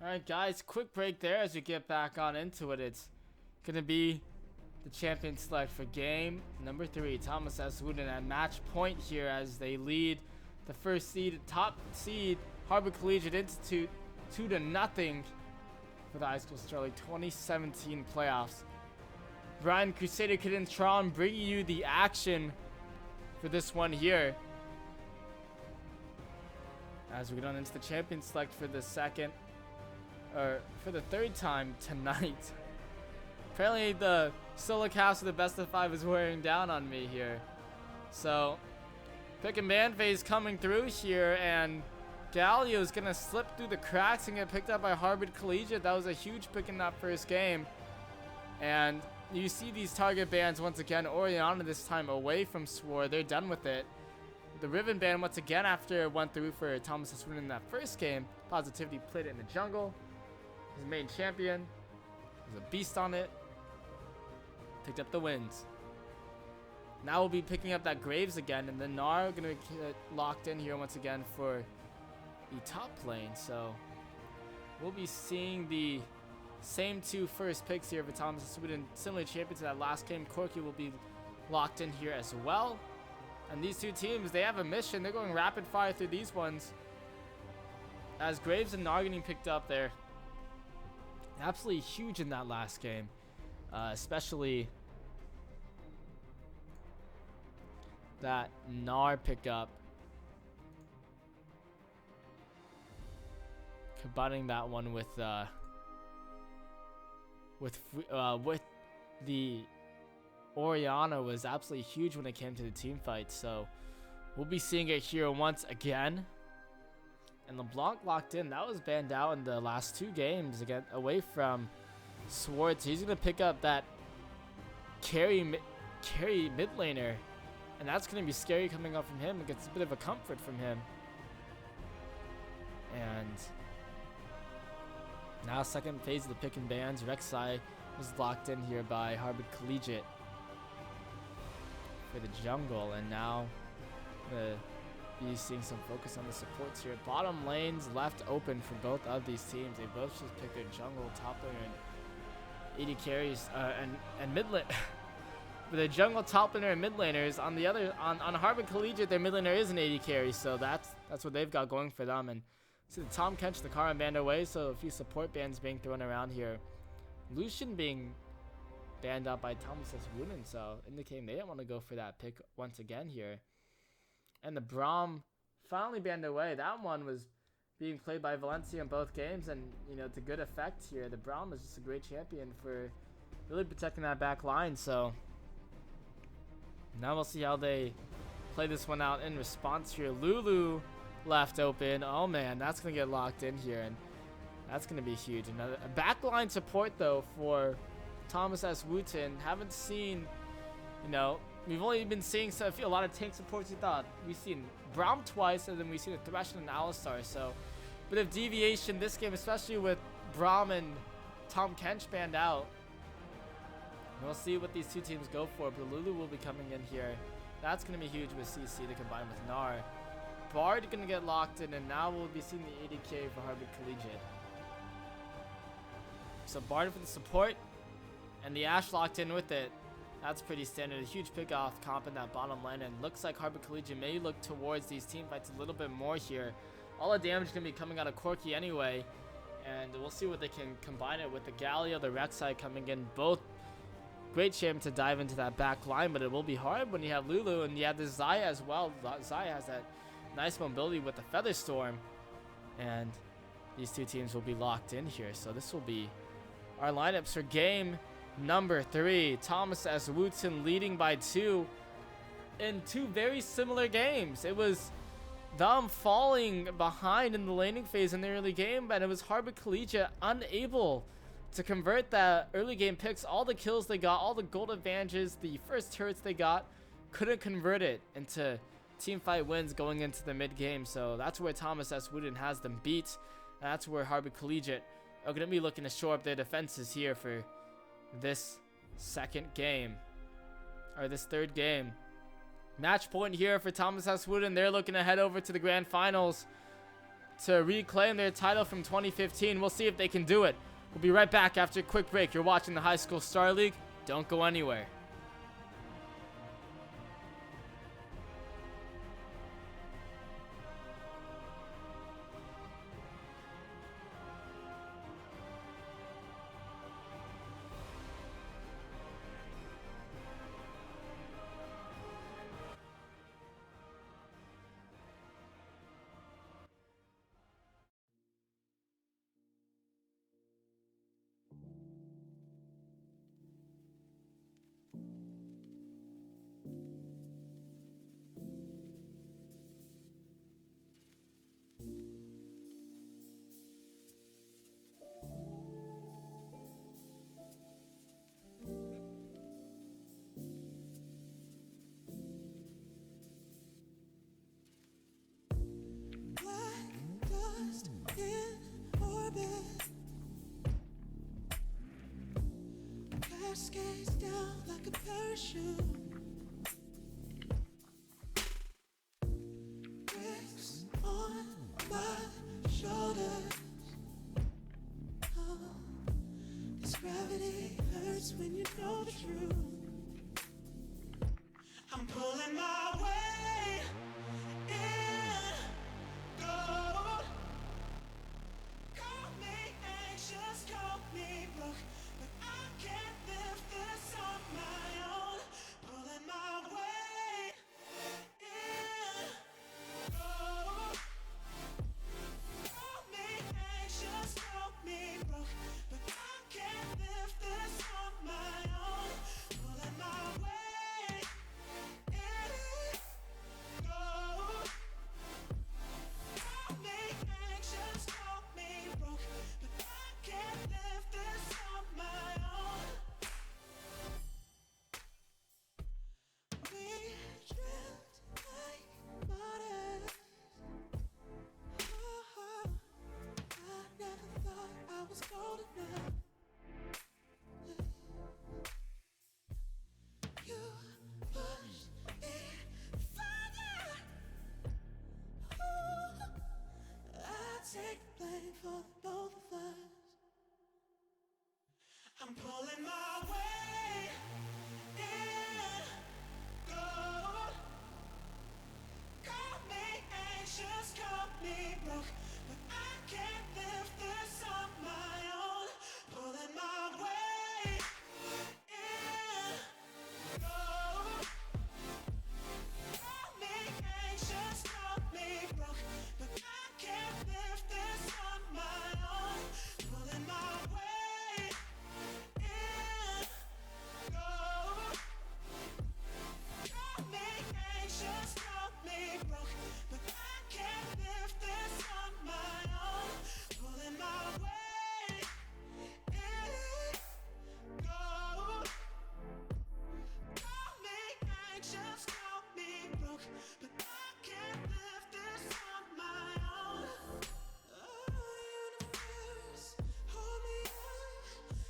Alright guys, quick break there as we get back on into it. It's going to be the champion select for game number 3. Thomas S. Wootton at match point here as they lead the first seed, top seed, Harbor Collegiate Institute 2-0 for the High School Star League 2017 playoffs. Brian Crusader Kid and Tron bringing you the action for this one here. As we get on into the champion select for the third time tonight. Apparently the solo cast of the best of 5 is wearing down on me here. So pick and ban phase coming through here, and Galio is gonna slip through the cracks and get picked up by Harbor Collegiate. That was a huge pick in that first game. And you see these target bans once again. Oriana this time away from Swore. They're done with it. The Riven ban once again after it went through for Thomas S. Wootton in that first game. Positivity played it in the jungle. His main champion. There's a beast on it. Picked up the wins. Now we'll be picking up that Graves again, and then Nar gonna get locked in here once again for the top lane. So we'll be seeing the same 2 first picks here for Thomas S. Wootton. Similar champion to that last game. Corky will be locked in here as well. And these 2 teams, they have a mission. They're going rapid fire through these ones. As Graves and Nar getting picked up there. Absolutely huge in that last game. Especially that Nar pickup. Combining that one with the Oriana was absolutely huge when it came to the team fight. So we'll be seeing it here once again. And LeBlanc locked in. That was banned out in the last 2 games again, away from Swartz. He's gonna pick up that carry mid laner, and that's gonna be scary coming up from him. It gets a bit of a comfort from him. And now second phase of the pick and bans. Rek'Sai was locked in here by Harbor Collegiate for the jungle, and now be seeing some focus on the supports here. Bottom lanes left open for both of these teams. They both just picked their jungle, top laner, and AD carries, and mid lane. But the jungle, top laner, and mid laners on the other on Harbor Collegiate, their mid laner is an AD carry, so that's what they've got going for them. And see the Tom Kench, the Karan banned away, so a few support bans being thrown around here. Lucian being banned out by Thomas S. Wootton, so indicating they didn't want to go for that pick once again here. And the Braum finally banned away. That one was being played by Valencia in both games, and to good effect here. The Braum is just a great champion for really protecting that back line. So now we'll see how they play this one out in response here. Lulu left open. Oh man, that's gonna get locked in here, and that's gonna be huge. Another backline support though for Thomas S. Wootton. Haven't seen, we've only been seeing a lot of tank supports. We've seen Braum twice, and then we've seen a Thresh and an Alistar. So bit of deviation this game, especially with Braum and Tom Kench banned out. And we'll see what these 2 teams go for, but Lulu will be coming in here. That's going to be huge with CC to combine with Nar. Bard going to get locked in, and now we'll be seeing the ADK for Harbor Collegiate. So Bard for the support, and the Ashe locked in with it. That's pretty standard. A huge pick off comp in that bottom lane, and looks like Harbor Collegiate may look towards these team fights a little bit more here. All the damage is going to be coming out of Corky anyway, and we'll see what they can combine it with. The Galio, the Rek'Sai coming in, both great champion to dive into that back line, but it will be hard when you have Lulu, and you have the Xayah as well. Xayah has that nice mobility with the Featherstorm, and these 2 teams will be locked in here. So this will be our lineups for game number 3. Thomas S. Wootton leading by 2 in 2 very similar games. It was them falling behind in the laning phase in the early game, but it was Harbor Collegiate unable to convert that early game picks. All the kills they got, all the gold advantages, the first turrets they got, couldn't convert it into team fight wins going into the mid game. So that's where Thomas S. Wootton has them beat. That's where Harbor Collegiate are going to be looking to shore up their defenses here for this second game, or this third game. Match point here for Thomas S. Wootton. They're looking to head over to the grand finals to reclaim their title from 2015. We'll see if they can do it. We'll be right back after a quick break. You're watching the High School Star League. Don't go anywhere. Cascades down like a parachute. Bricks on my shoulders. Oh, this gravity hurts when you know the truth. I'm pulling my weight in gold. Call me anxious, call me broke, but I can't live this on my own. Pulling my weight in gold. Call me anxious, call me broke, but I can't live this on my own. Pulling my weight in gold. Call me anxious, call me broke, but I can't live this on my own. We drift like waters. Oh, I never thought I was cold enough. You pushed me further. Ooh, I take the blame for the both of us. I'm pulling my weight in gold. Call me anxious, call me broke, but I can't live this on my own. Pulling my weight in gold. Call me anxious, call me broke, but I can't live this on my own. Pulling my weight in gold. Call me anxious, call me broke, but I can't live this on my own. Pulling my weight in gold. Call me anxious, call me broke, but I can't live this on my own. Oh, universe, hold me up.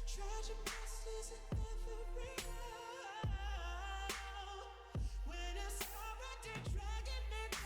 Tragic past isn't never real. When it's already dragging me down.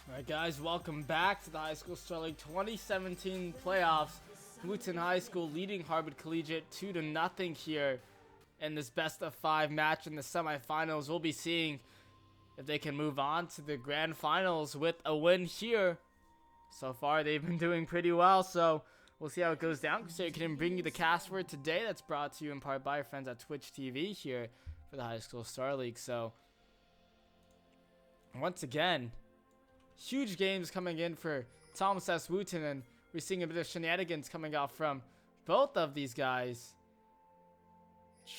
Alright guys, welcome back to the High School Star League 2017 playoffs. Wootton High School leading Harvard Collegiate 2-0 here in this best of 5 match in the semifinals. We'll be seeing if they can move on to the grand finals with a win here. So far they've been doing pretty well, so we'll see how it goes down. So can bring you the cast for today that's brought to you in part by our friends at Twitch TV here for the High School Star League. So once again, huge games coming in for Thomas S. Wootton, and we're seeing a bit of shenanigans coming out from both of these guys.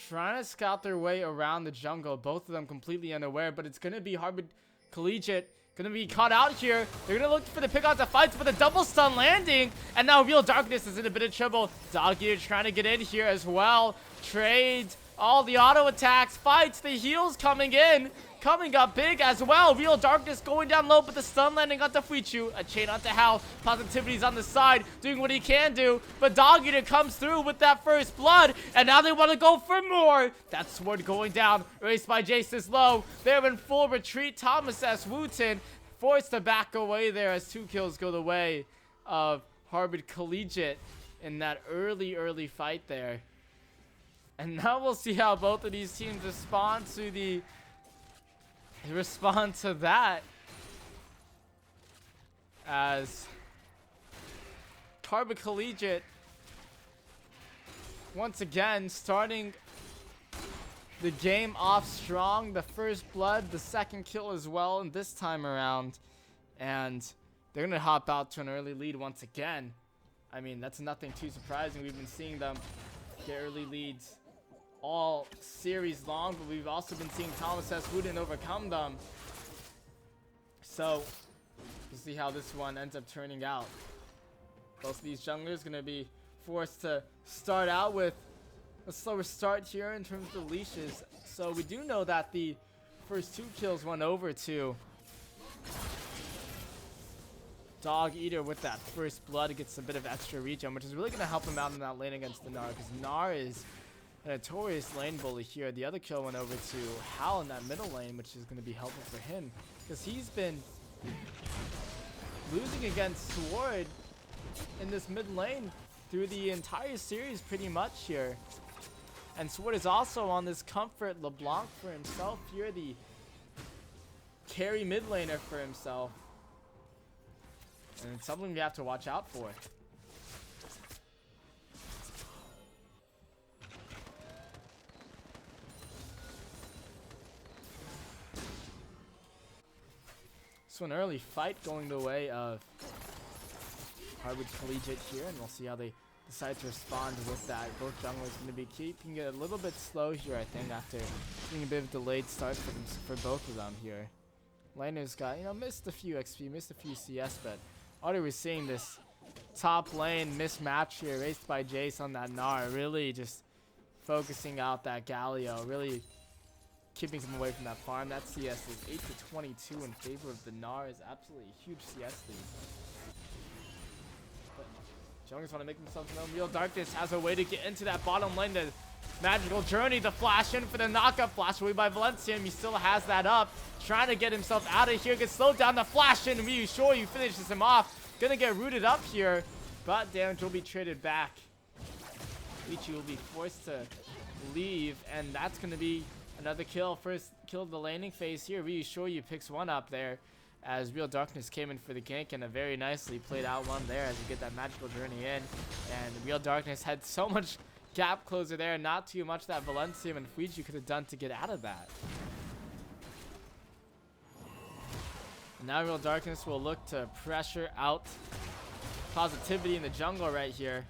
Trying to scout their way around the jungle. Both of them completely unaware, but it's going to be Harvard Collegiate. Going to be caught out here. They're going to look for the pick out the fights, but the double stun landing. And now Real Darkness is in a bit of trouble. Dog Eater trying to get in here as well. Trades. All the auto attacks. Fights. The heals coming in. Coming up big as well. Real Darkness going down low, but the stun landing onto Fuichu. A chain onto Hal. Positivity's on the side, doing what he can do. But Dog Eater comes through with that first blood, and now they want to go for more. That sword going down. Erased by Jace is low. They're in full retreat. Thomas S. Wootton forced to back away there as 2 kills go the way of Harvard Collegiate in that early fight there. And now we'll see how both of these teams respond to that, as Harvard Collegiate once again starting the game off strong. The first blood, the second kill as well, and this time around, and they're gonna hop out to an early lead once again. I mean, that's nothing too surprising. We've been seeing them get early leads all series long, but we've also been seeing Thomas S. Wootton overcome them. So we'll see how this one ends up turning out. Both of these junglers going to be forced to start out with a slower start here in terms of the leashes. So we do know that the first 2 kills went over to Dog Eater with that first blood. It gets a bit of extra regen, which is really going to help him out in that lane against the Gnar, because Gnar is a notorious lane bully here. The other kill went over to Hal in that middle lane, which is going to be helpful for him, because he's been losing against Sword in this mid lane through the entire series pretty much here. And Sword is also on this comfort LeBlanc for himself here, the carry mid laner for himself. And it's something we have to watch out for. So an early fight going the way of Harvard Collegiate here, and we'll see how they decide to respond with that. Both junglers going to be keeping it a little bit slow here, I think, after getting a bit of delayed start for both of them here. Laner's got, missed a few XP, missed a few CS, but already we're seeing this top lane mismatch here, raced by Jace on that Gnar, really just focusing out that Galio, really keeping him away from that farm. That CS is 8 to 22 in favor of the Gnar, is absolutely a huge CS lead. But junglers want to make themselves known. Real Darkness has a way to get into that bottom lane. The magical journey, the flash in for the knockup, flash away by Valencia. He still has that up, trying to get himself out of here. Gets slowed down, the flash in. Ryu Shoryu finishes him off. Gonna get rooted up here, but damage will be traded back. Ichi will be forced to leave, and that's gonna be another kill. First kill of the laning phase here. Ryu Shoryu picks one up there as Real Darkness came in for the gank, and a very nicely played out one there as we get that magical journey in. And Real Darkness had so much gap closer there, not too much that Valencia and Fuji could have done to get out of that. And now Real Darkness will look to pressure out Positivity in the jungle right here.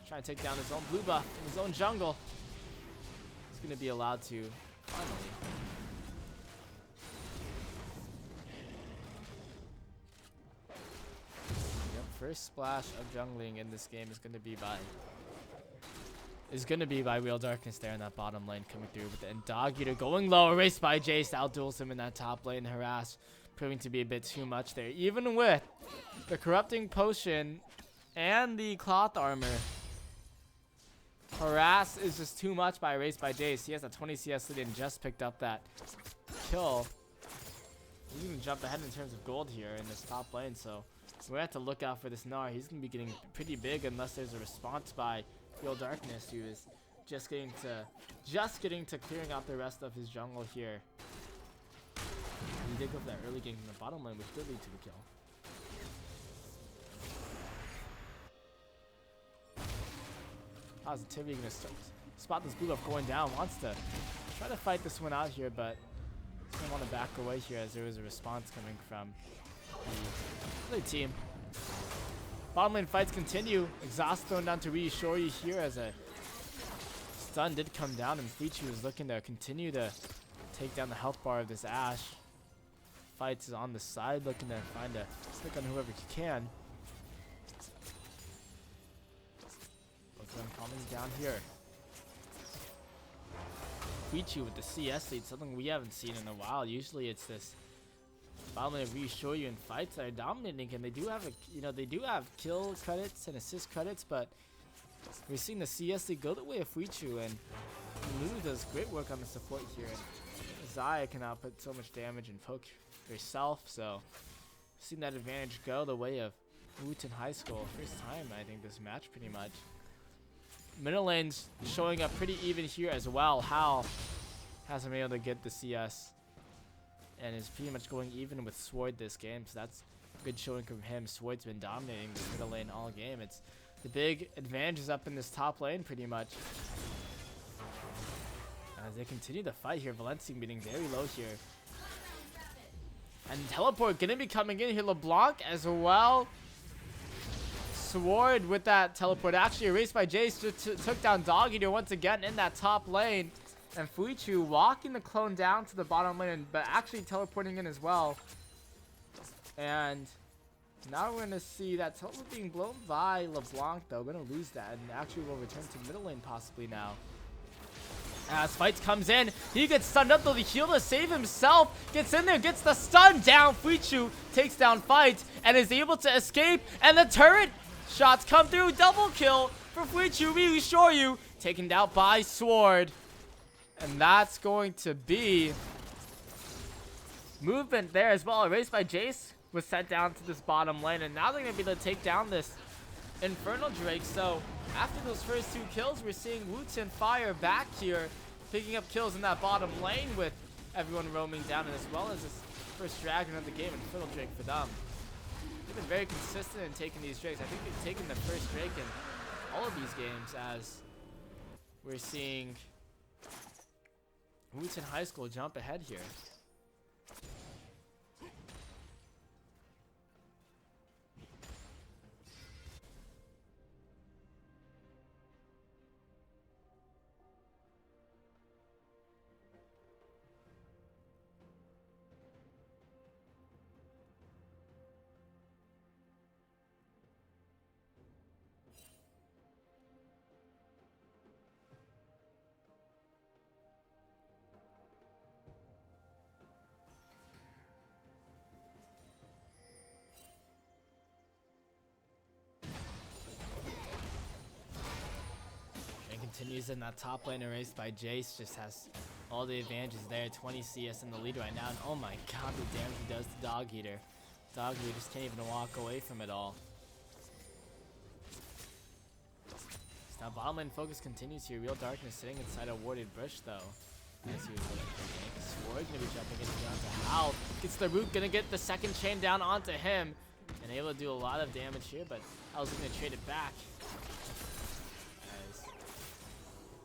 Trying to take down his own blue buff in his own jungle. He's going to be allowed to finally. Yep, first splash of jungling in this game is going to be by Real Darkness there in that bottom lane coming through. But then Dog Eater going low, erased by Jace, outduels him in that top lane. Harass proving to be a bit too much there, even with the corrupting potion and the cloth armor. Harass is just too much by erased by Jace. He has a 20 CS lead and just picked up that kill. He's gonna jump ahead in terms of gold here in this top lane, so we're gonna have to look out for this Gnar. He's gonna be getting pretty big unless there's a response by Real Darkness, who is just getting to clearing out the rest of his jungle here. He did go for that early gank in the bottom lane, which did lead to the kill. Positivity gonna spot this blue buff going down. Wants to try to fight this one out here, but doesn't want to back away here as there was a response coming from the other team. Bottom lane fights continue. Exhaust thrown down to reassure you here as a stun did come down, and Fuichi was looking to continue to take down the health bar of this Ashe. Fights is on the side, looking to find a stick on whoever he can. Both of them coming down here. Fuichi with the CS lead, something we haven't seen in a while. Usually it's this bottom lane reassure you in fights that are dominating, and they do have they do have kill credits and assist credits, but we're seeing the CS lead go the way of Fuichi, and Lulu does great work on the support here. And Zaya can output so much damage and poke herself, so seeing that advantage go the way of Wootton High School. First time I think this match pretty much. Middle lane's showing up pretty even here as well. Hal hasn't been able to get the CS and is pretty much going even with Sword this game, so that's good showing from him. Sword's been dominating the middle lane all game. It's the big advantage is up in this top lane pretty much. As they continue to fight here, Valencia being very low here. And teleport gonna be coming in here. LeBlanc as well. Sword with that teleport actually erased by Jace, just took down Dog Eater once again in that top lane. And Fuichi walking the clone down to the bottom lane, but actually teleporting in as well. And now we're going to see that teleport being blown by LeBlanc, though. Going to lose that, and actually will return to middle lane possibly now. As Fights comes in, he gets stunned up though. The heal to save himself, gets in there, gets the stun down. Fuichi takes down Fights and is able to escape, and the turret shots come through. Double kill for Fuichi, really sure you, taken down by Sword. And that's going to be movement there as well. Erased by Jace was sent down to this bottom lane, and now they're going to be able to take down this Infernal Drake. So after those first 2 kills, we're seeing Wootton fire back here, picking up kills in that bottom lane with everyone roaming down, and as well as this first dragon of the game, Infernal Drake for them. They've been very consistent in taking these drakes. I think they've taken the first drake in all of these games, as we're seeing Wootton High School jump ahead here. Continues in that top lane, erased by Jace. Just has all the advantages there. 20 CS in the lead right now, and oh my god, the damage he does to Dog Eater. Dog Eater just can't even walk away from it all. So now bottom lane focus continues here. Real Darkness sitting inside a warded bush though. As he was Sword gonna be jumping into onto Hal. Gets the root, gonna get the second chain down onto him, and able to do a lot of damage here, but Hal's gonna trade it back.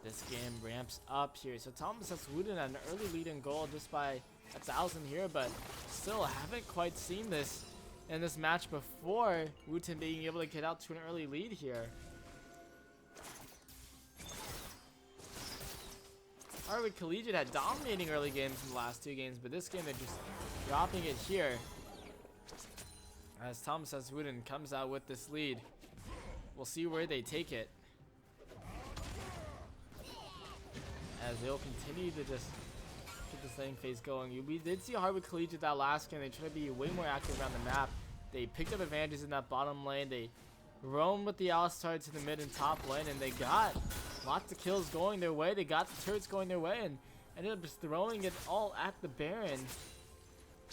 This game ramps up here. So Thomas has Wootton an early lead in gold just by 1,000 here, but still haven't quite seen this in this match before. Wootton being able to get out to an early lead here. Harvard Collegiate had dominating early games in the last 2 games, but this game they're just dropping it here. As Thomas has Wootton comes out with this lead. We'll see where they take it, as they'll continue to just keep this lane phase going. We did see Harvard Collegiate that last game. They tried to be way more active around the map. They picked up advantages in that bottom lane. They roamed with the Alistar to the mid and top lane, and they got lots of kills going their way. They got the turrets going their way, and ended up just throwing it all at the Baron.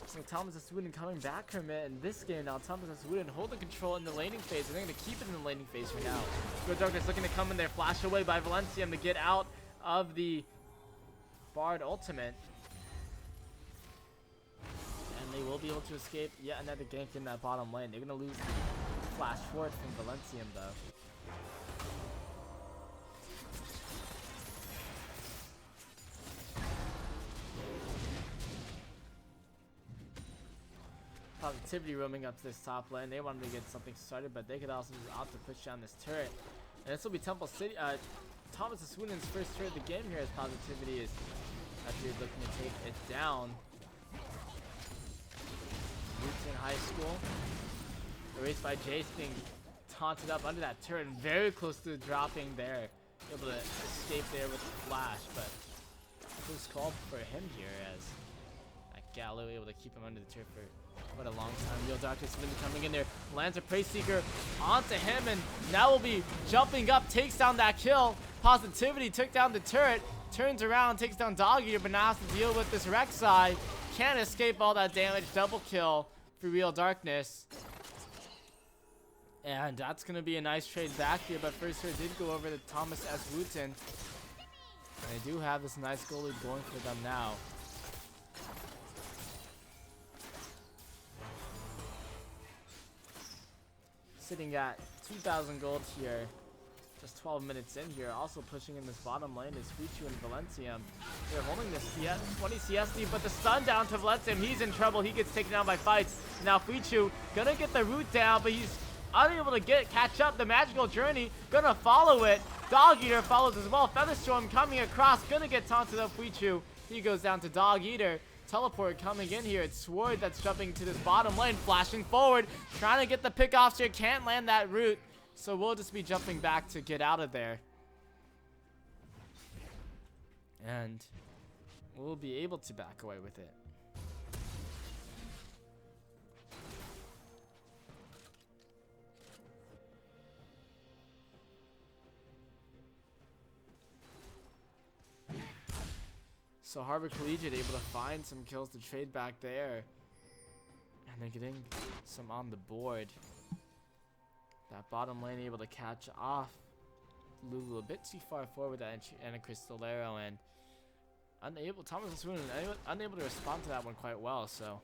So Thomas Wootton coming back from it in this game now. Thomas Wootton holding control in the laning phase, and they're going to keep it in the laning phase for now. Good Darkness looking to come in there, flash away by Valencia to get out of the Bard ultimate, and they will be able to escape yet another gank in that bottom lane. They're gonna lose the flash forward from Valencium though. Positivity roaming up to this top lane. They wanted to get something started, but they could also just opt to push down this turret. And this will be Temple City. Thomas Swoonin's first turret of the game here as Positivity is actually looking to take it down. Wootton High School. Erased by Jace being taunted up under that turret and very close to dropping there. Able to escape there with the flash, but close call for him here as that Gallo able to keep him under the turret for quite a long time. Real Darkness Wind coming in there. Lands a Prey Seeker onto him, and now will be jumping up, takes down that kill. Positivity took down the turret, turns around, takes down Dog Eater, but now has to deal with this Rek'Sai. Can't escape all that damage. Double kill for Real Darkness. And that's going to be a nice trade back here, but first here did go over to Thomas S. Wootton. And they do have this nice goal lead going for them now. Sitting at 2,000 gold here. Just 12 minutes in here. Also pushing in this bottom lane is Fuichu and Valentium. They're holding this 20 CS lead, but the stun down to Valentium. He's in trouble. He gets taken down by fights. Now Fuichu gonna get the root down, but he's unable to catch up. The magical journey gonna follow it. Dog Eater follows as well. Featherstorm coming across, gonna get taunted up. Fuichu, he goes down to Dog Eater. Teleport coming in here. It's Sword that's jumping to this bottom lane, flashing forward, trying to get the pick off here. Can't land that root, so we'll just be jumping back to get out of there, and we'll be able to back away with it. So Harbor Collegiate able to find some kills to trade back there. And they're getting some on the board. That bottom lane able to catch off Lulu a bit too far forward and a Crystallero, and Thomas Swoonin unable to respond to that one quite well. So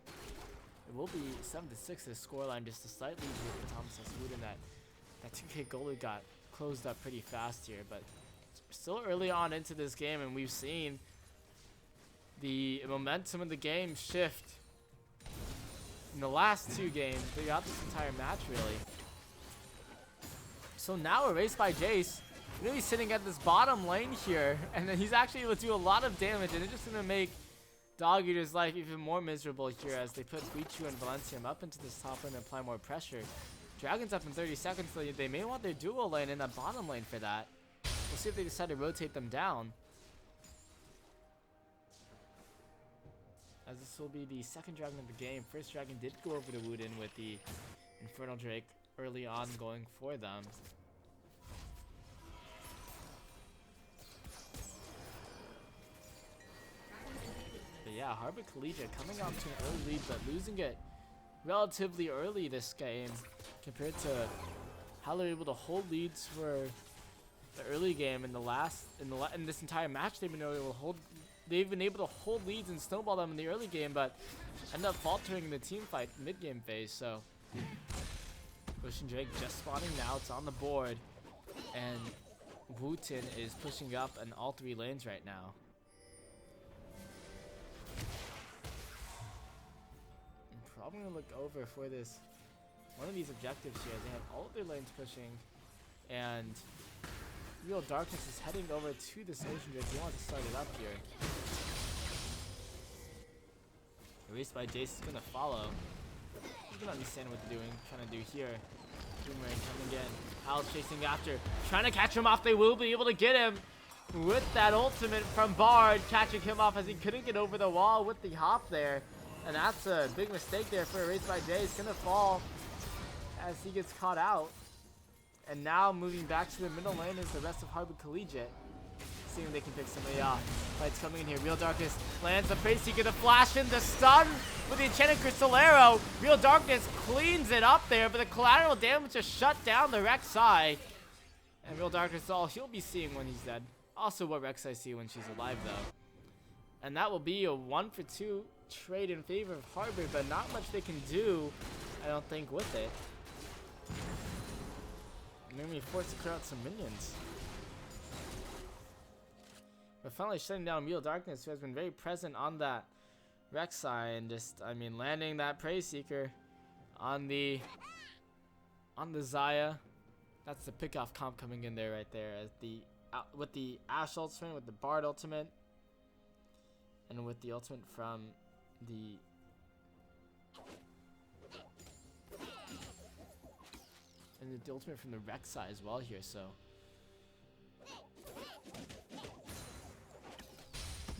it will be 7-6 this scoreline, just a slight lead here for Thomas Swoonin. That 2K goalie got closed up pretty fast here, but still early on into this game, and we've seen the momentum of the game shift in the last two games throughout this entire match, really. So now erased by Jace. Really sitting at this bottom lane here, and then he's actually able to do a lot of damage, and it's just gonna make Dog Eater's life even more miserable here as they put Fuichu and Valentium up into this top lane and apply more pressure. Dragon's up in 30 seconds, so they may want their dual lane in that bottom lane for that. We'll see if they decide to rotate them down, as this will be the second dragon of the game. First dragon did go over to Wootton with the Infernal Drake early on going for them. But yeah, Harbor Collegiate coming out to an early lead, but losing it relatively early this game compared to how they're able to hold leads for the early game. In this entire match, they've been able to hold leads and snowball them in the early game, but end up faltering in the team fight mid-game phase. So Ocean Drake just spawning now. It's on the board, and Wootton is pushing up in all three lanes right now. I'm probably gonna look over for this one of these objectives here. They have all of their lanes pushing, and Real Darkness is heading over to this Ocean Drake. He wants to start it up here. Erased by Jace is gonna follow. You can understand what they're doing, trying to do here. Boomerang coming in. Hal's chasing after, trying to catch him off. They will be able to get him with that ultimate from Bard, catching him off as he couldn't get over the wall with the hop there. And that's a big mistake there for Erased by Jace. Gonna fall as he gets caught out. And now moving back to the middle lane is the rest of Harbor Collegiate, seeing if they can pick somebody off. Fights coming in here. Real Darkness lands the Prey Seeker, the flash in, the stun with the Enchanted Crystallero. Real Darkness cleans it up there, but the collateral damage just shut down the Rek'Sai. And Real Darkness is all he'll be seeing when he's dead. Also what Rek'Sai see when she's alive, though. And that will be a 1-for-2 trade in favor of Harbor, but not much they can do, I don't think, with it. They're going to be forced to clear out some minions. But finally shutting down Real Darkness, who has been very present on that Rek'Sai, and just, landing that Prey Seeker on the Xayah. That's the pick-off comp coming in there right there, as the with the Ashe ultimate, with the Bard ultimate, and with the ultimate from the ultimate from the Rek'Sai as well here. So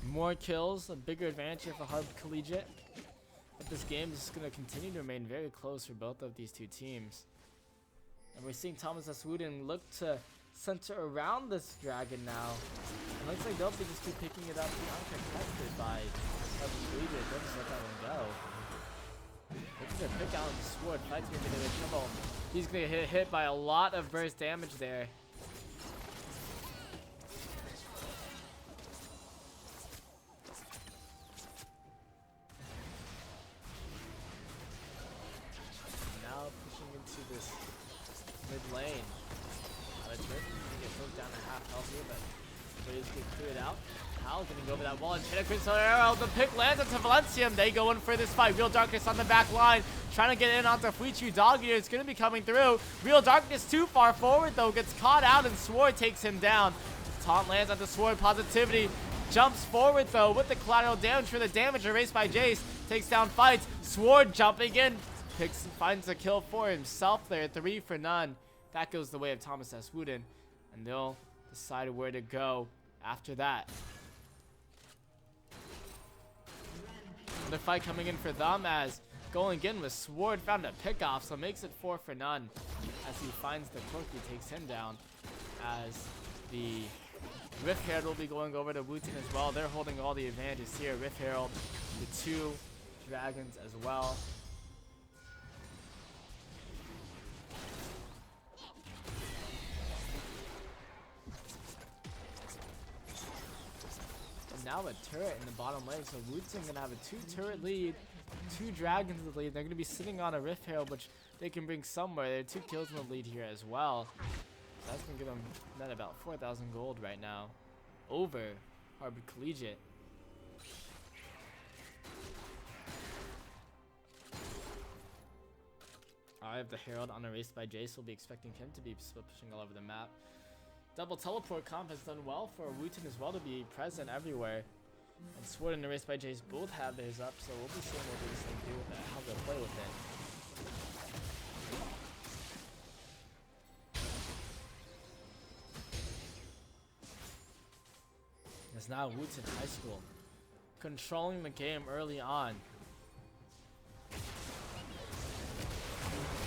more kills, a bigger advantage here for Harvard Collegiate. But this game is going to continue to remain very close for both of these two teams. And we're seeing Thomas S. Wootton look to center around this dragon now. And looks like they'll be just keep picking it up uncontested by Harvard Collegiate. They'll just let that one go. Looking to pick out the sword. Fight's going to get in trouble. He's going to get hit by a lot of burst damage there. Into this mid lane. It's going to get poked down to half health here, but he's going to clear it out. Hal's going to go over that wall, and Crystal Arrow, the pick lands into Valencium. They go in for this fight. Real Darkness on the back line, trying to get in onto Fuichu. Dog Eater is going to be coming through. Real Darkness too far forward, though, gets caught out, and Sword takes him down. Taunt lands onto Sword. Positivity jumps forward, though, with the collateral damage for the damage erased by Jace. Takes down fights. Sword jumping in. Finds a kill for himself there, 3 for none. That goes the way of Thomas S. Wootton, and they'll decide where to go after that. Another fight coming in for them, as going in with Sword found a pick off, so makes it 4 for none. As he finds the cloak, he takes him down. As the Rift Herald will be going over to Wootton as well. They're holding all the advantages here. Rift Herald, the 2 dragons as well. Now a turret in the bottom lane, so Wootton gonna have a 2-turret lead, 2 dragons in the lead. They're gonna be sitting on a Rift Herald, which they can bring somewhere. They're 2 kills in the lead here as well. So that's gonna give them net about 4,000 gold right now over Harvard Collegiate. I have the Herald on a race by Jace. We'll be expecting him to be pushing all over the map. Double teleport comp has done well for Wootton as well to be present everywhere. And Sword and the race by Jace both have theirs up, so we'll be seeing what these things do with that, how they'll play with it. It's now Wootton High School controlling the game early on.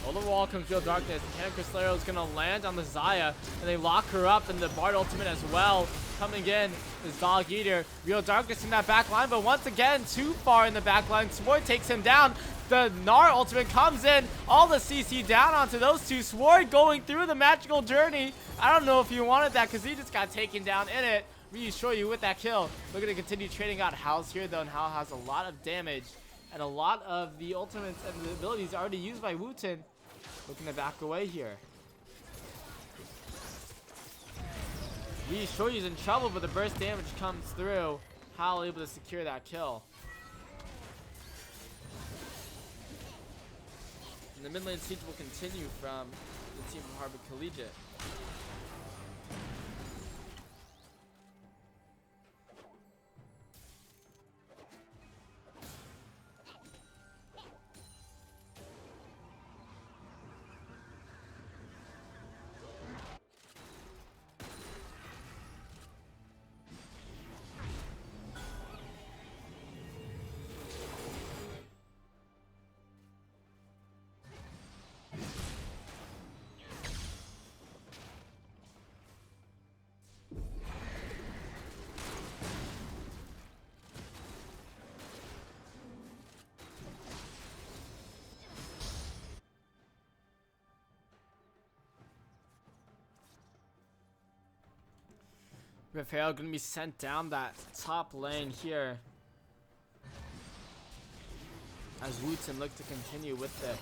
Over the wall comes Real Darkness. Crystal Arrow is going to land on the Xayah, and they lock her up in the Bard ultimate as well. Coming in is Dog Eater. Real Darkness in that back line, but once again, too far in the back line. Sword takes him down. The Gnar ultimate comes in. All the CC down onto those 2. Sword going through the magical journey. I don't know if you wanted that, because he just got taken down in it. Reassure you with that kill. Looking to continue trading out Hal's here, though, and Hal has a lot of damage. And a lot of the ultimates and the abilities already used by Wootton. Looking to back away here. Reassure you's in trouble, but the burst damage comes through. Hal able to secure that kill. And the mid lane siege will continue from the team from Harvard Collegiate. Raphael gonna be sent down that top lane here, as Wootton look to continue with the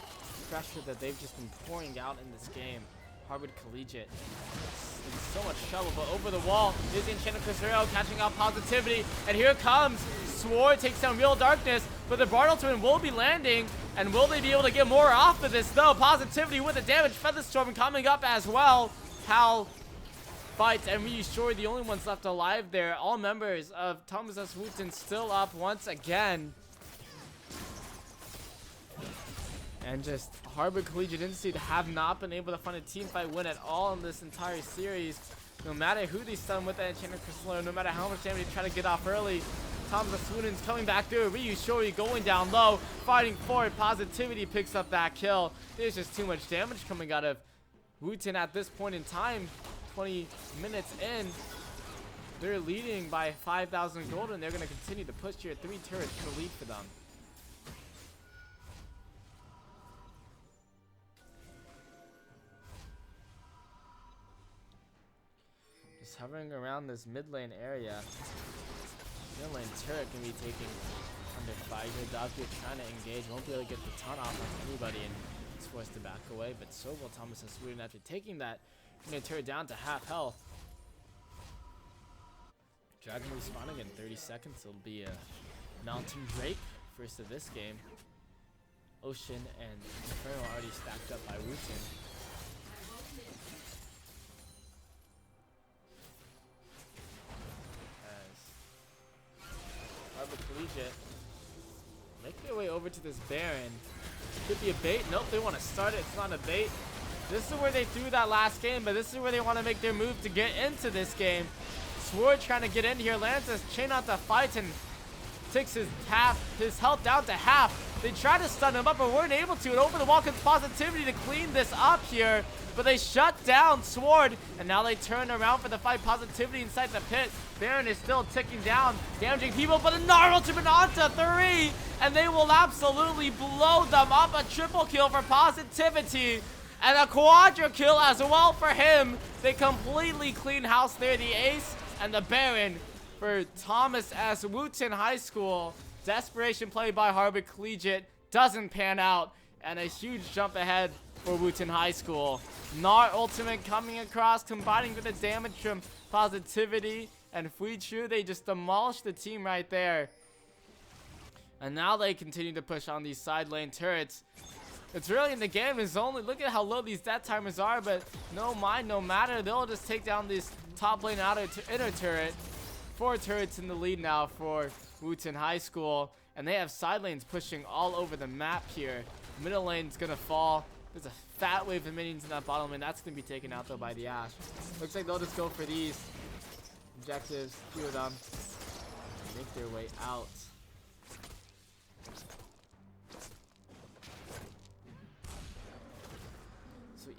pressure that they've just been pouring out in this game. Harvard Collegiate in so much trouble, but over the wall is the Enchanted Crystal catching out Positivity, and here comes Sword, takes down Real Darkness, but the Bard ultimate will be landing And will they be able to get more off of this though? Positivity with the damage. Featherstorm coming up as well. Hal fights, and ro4 the only ones left alive there. All members of Thomas S. Wootton still up once again. And just Harbor Collegiate Institute have not been able to find a team fight win at all in this entire series. No matter who they stun with that Enchanted Crystal, no matter how much damage they try to get off early, Thomas S. Wootton's coming back through. ro4 going down low, fighting for it. Positivity picks up that kill. There's just too much damage coming out of Wootton at this point in time. 20 minutes in, they're leading by 5,000 gold, and they're going to continue to push here. 3 turrets for the lead for them. Just hovering around this mid lane area. Mid lane turret can be taking under fire. Doggy trying to engage, won't be able to get the ton off on anybody, and is forced to back away. But so will Thomas S. Wootton after taking that. Gonna turret down to half health. Dragon respawning in 30 seconds. It'll be a Mountain Drake first of this game. Ocean and Inferno already stacked up by Wootton. As Harbor Collegiate make their way over to this Baron. Could be a bait. Nope, they want to start it. It's not a bait. This is where they threw that last game, but this is where they want to make their move to get into this game. Sword trying to get in here, lands his chain out to fight and takes his health down to half. They try to stun him up, but weren't able to. And over the wall comes Positivity to clean this up here, but they shut down Sword, and now they turn around for the fight. Positivity inside the pit. Baron is still ticking down, damaging people, but a Gnar ultimate onto 3, and they will absolutely blow them up. A triple kill for Positivity. And a quadra kill as well for him. They completely clean house there. The ace and the Baron for Thomas S. Wootton High School. Desperation play by Harbor Collegiate doesn't pan out. And a huge jump ahead for Wootton High School. Gnar ultimate coming across, combining with the damage from Positivity. And ro4, they just demolished the team right there. And now they continue to push on these side lane turrets. It's really in the game is only, look at how low these death timers are, but no matter, they'll just take down this top lane outer inner turret. 4 turrets in the lead now for Wootton High School, and they have side lanes pushing all over the map here. Middle lane's gonna fall. There's a fat wave of minions in that bottom lane. That's gonna be taken out though by the Ashe. Looks like they'll just go for these objectives, few of them, and make their way out.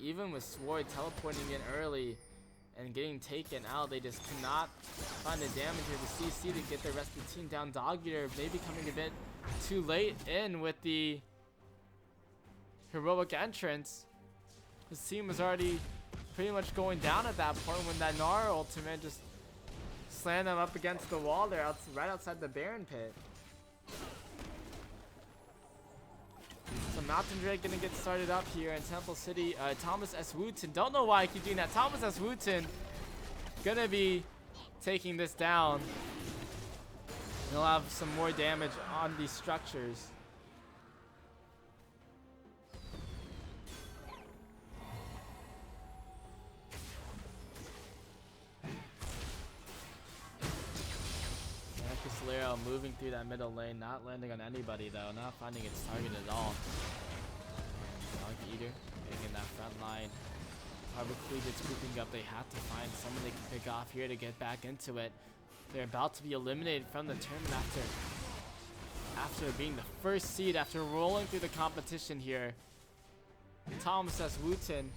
Even with Sword teleporting in early and getting taken out, they just cannot find the damage or the CC to get the rest of the team down. Dog Eater maybe coming a bit too late in with the heroic entrance. His team was already pretty much going down at that point when that Gnar ultimate just slammed them up against the wall there, right outside the Baron pit. So Mountain Drake gonna get started up here in Temple City. Thomas S. Wootton, don't know why I keep doing that. Thomas S. Wootton gonna be taking this down. He'll have some more damage on these structures. Solero moving through that middle lane, not landing on anybody though, not finding its target at all. And Dog Eater getting in that front line. Harbor Collegiate's grouping up. They have to find someone they can pick off here to get back into it. They're about to be eliminated from the tournament after being the first seed, after rolling through the competition here. Thomas S. Wootton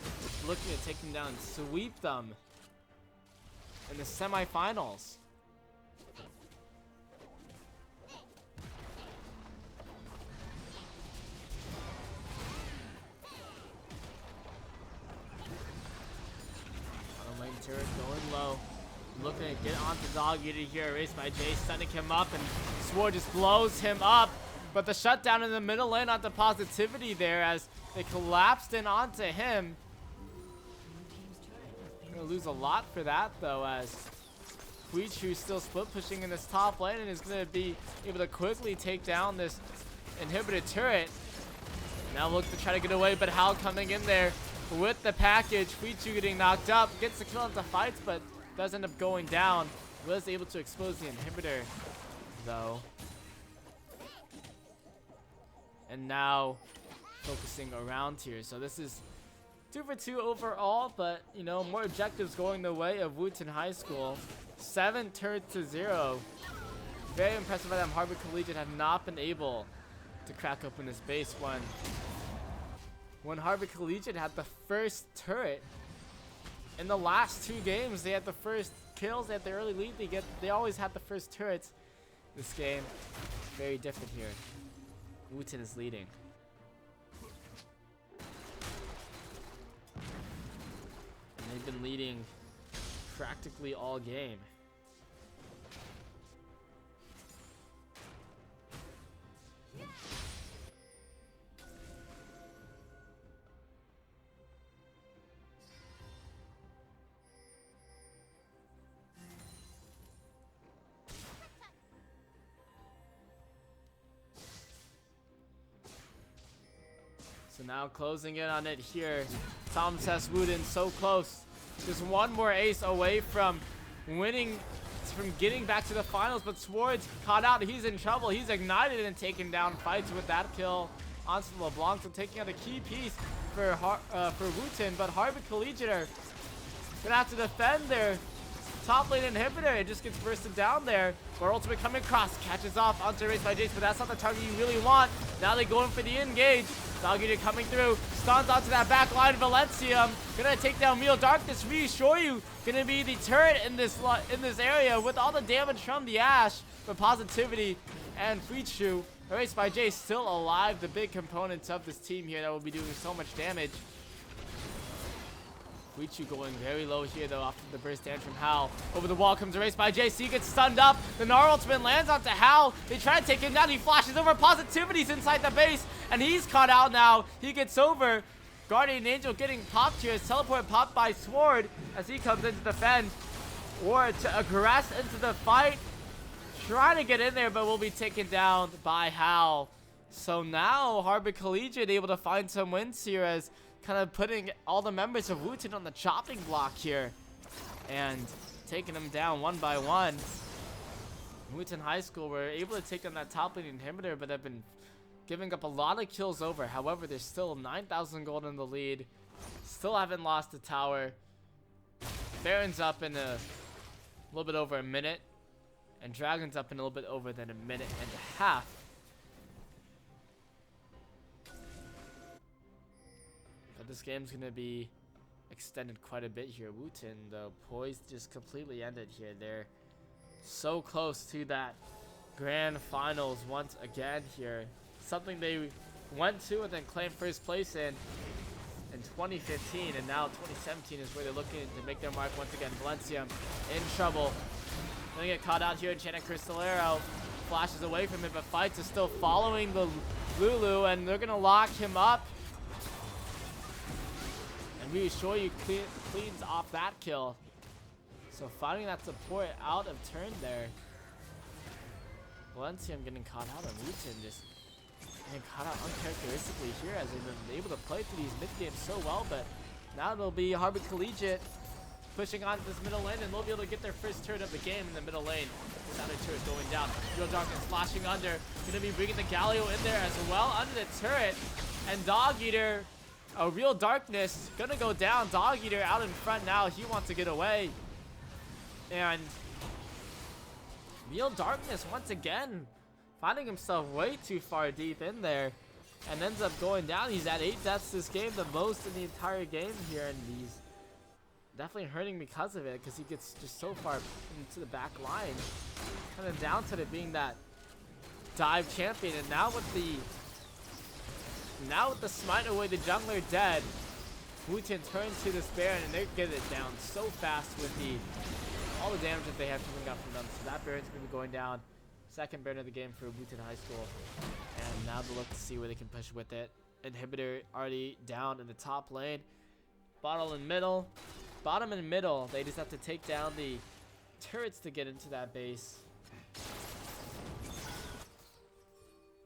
is looking to take them down and sweep them in the semifinals. Turret going low, looking to get onto Dog Eater here, erased by Jay, stunning him up, and Sword just blows him up. But the shutdown in the middle lane onto Positivity there as they collapsed in onto him. Gonna lose a lot for that though, as ro4 still split pushing in this top lane and is gonna be able to quickly take down this inhibitor turret. Now look to try to get away, but Hal coming in there with the package. Fuichu getting knocked up, gets the kill into fights, but does end up going down. Was able to expose the inhibitor, though. And now focusing around here. So this is 2 for 2 overall, but you know, more objectives going the way of Wootton High School. 7 turrets to 0. Very impressive by them. Harbor Collegiate have not been able to crack open this base when Harbor Collegiate had the first turret in the last 2 games. They had the first kills, they had the early lead. They always had the first turrets. This game, very different here. Wootton is leading. And they've been leading practically all game. So now closing in on it here. Tom says Wootton so close. Just one more ace away from winning, from getting back to the finals, but Swords caught out. He's in trouble. He's ignited and taken down fights with that kill onto LeBlanc. So taking out a key piece for Wootton, but Harbor Collegiate are gonna have to defend their top lane inhibitor. It just gets bursted down there. Or ultimate coming across, catches off onto Erased by Jace, but that's not the target you really want. Now they go in for the engage. Dog Eater coming through, stuns onto that back line. Valencia gonna take down Real Darkness. Reassure gonna be the turret in this area with all the damage from the Ash for Positivity and Fuichu. Erased by Jace still alive, the big components of this team here that will be doing so much damage. Fuichu going very low here though after the burst dance from Hal. Over the wall comes Erased by Jace. He gets stunned up. The Gnar ultimate lands onto Hal. They try to take him down. He flashes over. Positivity's inside the base. And he's caught out now. He gets over. Guardian Angel getting popped here. His teleport popped by Sword as he comes in to defend. Or to aggress into the fight. Trying to get in there, but will be taken down by Hal. So now Harbor Collegiate able to find some wins here as kind of putting all the members of Wootton on the chopping block here and taking them down one by one. Wootton High School were able to take down that top lane inhibitor, but have been giving up a lot of kills over. However, there's still 9,000 gold in the lead. Still haven't lost the tower. Baron's up in a little bit over a minute, and Dragon's up in a little bit over than a minute and a half. This game's gonna be extended quite a bit here. Wootton, though, poised just completely ended here. They're so close to that grand finals once again here. Something they went to and then claimed first place in 2015, and now 2017 is where they're looking to make their mark once again. Valencia in trouble. Gonna get caught out here. Enchanted Crystalero flashes away from it, but Fights is still following the Lulu, and they're gonna lock him up. And Reassure cleans off that kill. So finding that support out of turn there. Valencia getting caught out on Wootton, just getting caught out uncharacteristically here as they've been able to play through these mid games so well. But now it'll be Harbor Collegiate pushing on this middle lane, and they'll be able to get their first turret of the game in the middle lane. This other turret going down. Real Darkness flashing under. Gonna be bringing the Galio in there as well under the turret. And Dog Eater, Real Darkness gonna go down. Dog Eater out in front now. He wants to get away. And Real Darkness once again finding himself way too far deep in there and ends up going down. He's at 8 deaths this game, the most in the entire game here, and he's definitely hurting because of it, because he gets just so far into the back line, kind of down to it being that dive champion. And now with the smite away the jungler dead, Wootton turns to this Baron, and they get it down so fast with all the damage that they have coming up from them. So that Baron's going to be going down. Second Baron of the game for Wootton High School. And now they look to see where they can push with it. Inhibitor already down in the top lane. Bottom and middle. Bottom and middle, they just have to take down the turrets to get into that base.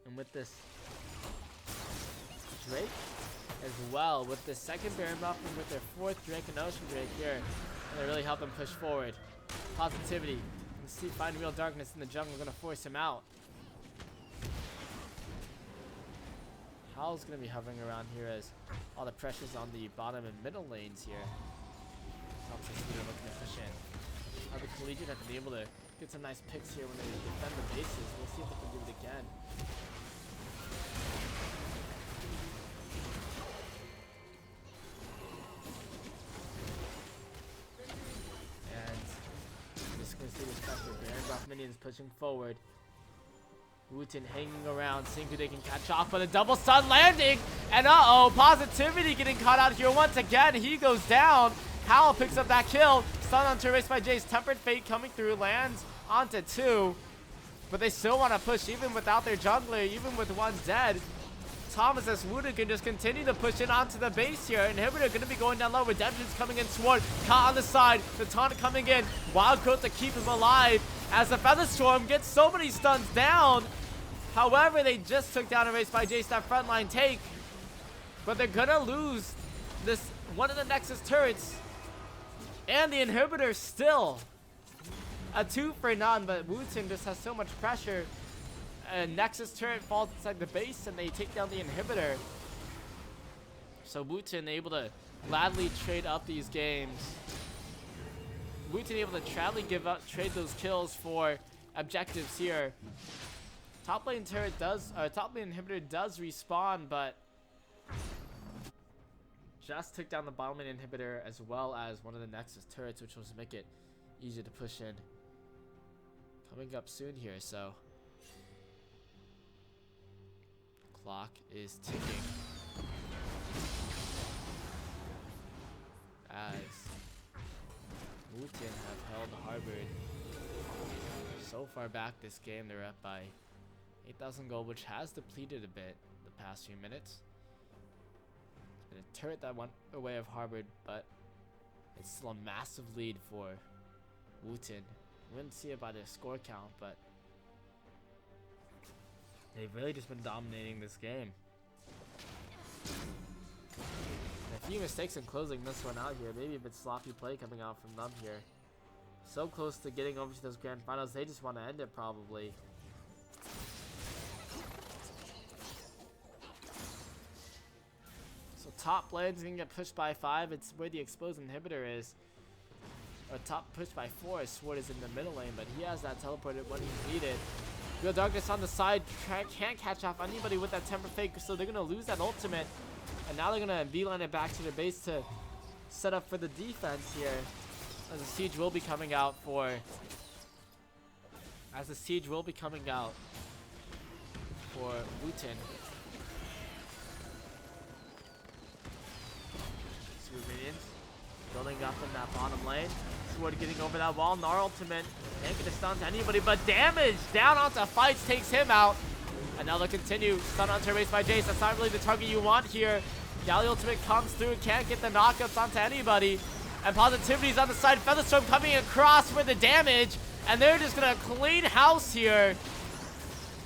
And with this Drake as well with the second Baron buff and with their fourth Drake and Ocean Drake here. And they really help them push forward. Positivity. You can see find Real Darkness in the jungle, gonna force him out. Howl's gonna be hovering around here as all the pressure's on the bottom and middle lanes here. Thompson's looking to push in. Harvard Collegiate have been able to get some nice picks here when they defend the bases. We'll see if they can do it again. And just gonna see this pressure. Baron buff minions pushing forward. Wootton hanging around, seeing who they can catch off, but a double stun landing, and Positivity getting caught out here once again. He goes down. Howl picks up that kill. Stun onto Erased by Jace. Tempered Fate coming through, lands onto 2, but they still want to push even without their jungler, even with one dead. Thomas as Wootton can just continue to push in onto the base here. Inhibitor going to be going down low. Redemption's coming in sword. Caught on the side. The taunt coming in. Wild Growth to keep him alive as the Featherstorm gets so many stuns down. However, they just took down Erased by Jace, that frontline take. But they're going to lose this one of the Nexus turrets. And the Inhibitor still a 2 for none, but Wootton just has so much pressure. A Nexus turret falls inside the base and they take down the Inhibitor. So Wootton able to gladly trade up these games. Wootton able to gladly trade those kills for objectives here. Top lane turret does, top lane Inhibitor does respawn, but just took down the bottom lane Inhibitor as well as one of the Nexus turrets, which will make it easier to push in. Coming up soon here, so clock is ticking as Wootton have held Harvard so far back this game. They're up by 8,000 gold, which has depleted a bit the past few minutes. It's been a turret that went away of Harvard, but it's still a massive lead for Wootton. We wouldn't see it by their score count, but they've really just been dominating this game. And a few mistakes in closing this one out here. Maybe a bit sloppy play coming out from them here. So close to getting over to those grand finals. They just want to end it probably. So top lane's gonna get pushed by 5. It's where the exposed Inhibitor is. Or top pushed by 4 as Sword is in the middle lane, but he has that teleported when he's needed. Real Darkness on the side can't catch off anybody with that Temper Fake, so they're gonna lose that ultimate. And now they're gonna beeline it back to their base to set up for the defense here. As the siege will be coming out for Wootton. Super minions building up in that bottom lane. Sword getting over that wall. Gnar ultimate. Can't get a stun to anybody, but damage down onto Fights takes him out. And now they'll continue. Stun onto Erased by Jace. That's not really the target you want here. Galley ultimate comes through. Can't get the knockups onto anybody. And Positivity's on the side. Featherstorm coming across for the damage. And they're just going to clean house here.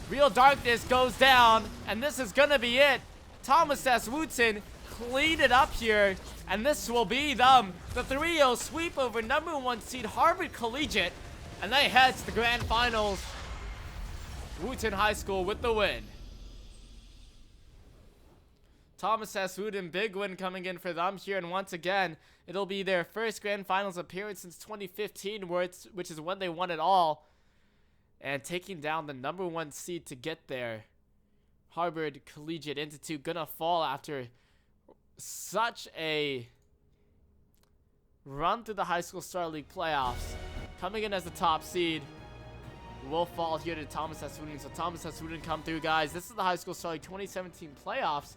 Real Darkness goes down. And this is going to be it. Thomas S. Wootton cleaned it up here. And this will be them. The 3-0 sweep over #1 seed Harvard Collegiate. And they head to the grand finals. Wootton High School with the win. Thomas S. Wootton, big win coming in for them here. And once again, it'll be their first grand finals appearance since 2015, which is when they won it all. And taking down the #1 seed to get there. Harvard Collegiate Institute gonna fall after such a run through the High School Star League playoffs. Coming in as the top seed will fall here to Thomas S. Wootton. So Thomas S. Wootton come through, guys. This is the High School Star League 2017 playoffs.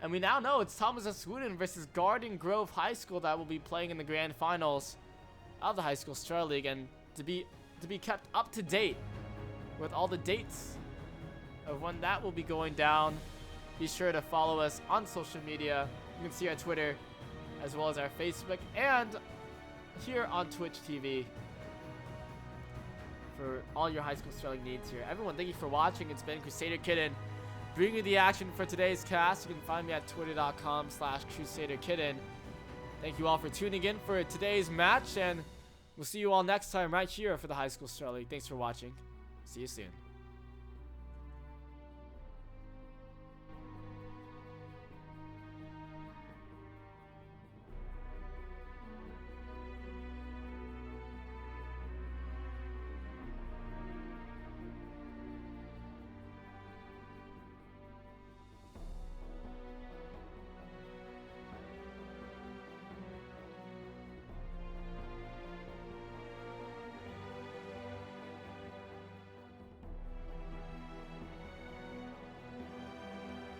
And we now know it's Thomas S. Wootton versus Garden Grove High School that will be playing in the grand finals of the High School Star League. And to be kept up to date with all the dates of when that will be going down, be sure to follow us on social media. You can see our Twitter as well as our Facebook and here on Twitch TV for all your High School Star League needs here. Everyone, thank you for watching. It's been Crusader Kitten bringing you the action for today's cast. You can find me at twitter.com/crusaderkitten. Thank you all for tuning in for today's match, and we'll see you all next time right here for the High School Star League. Thanks for watching. See you soon.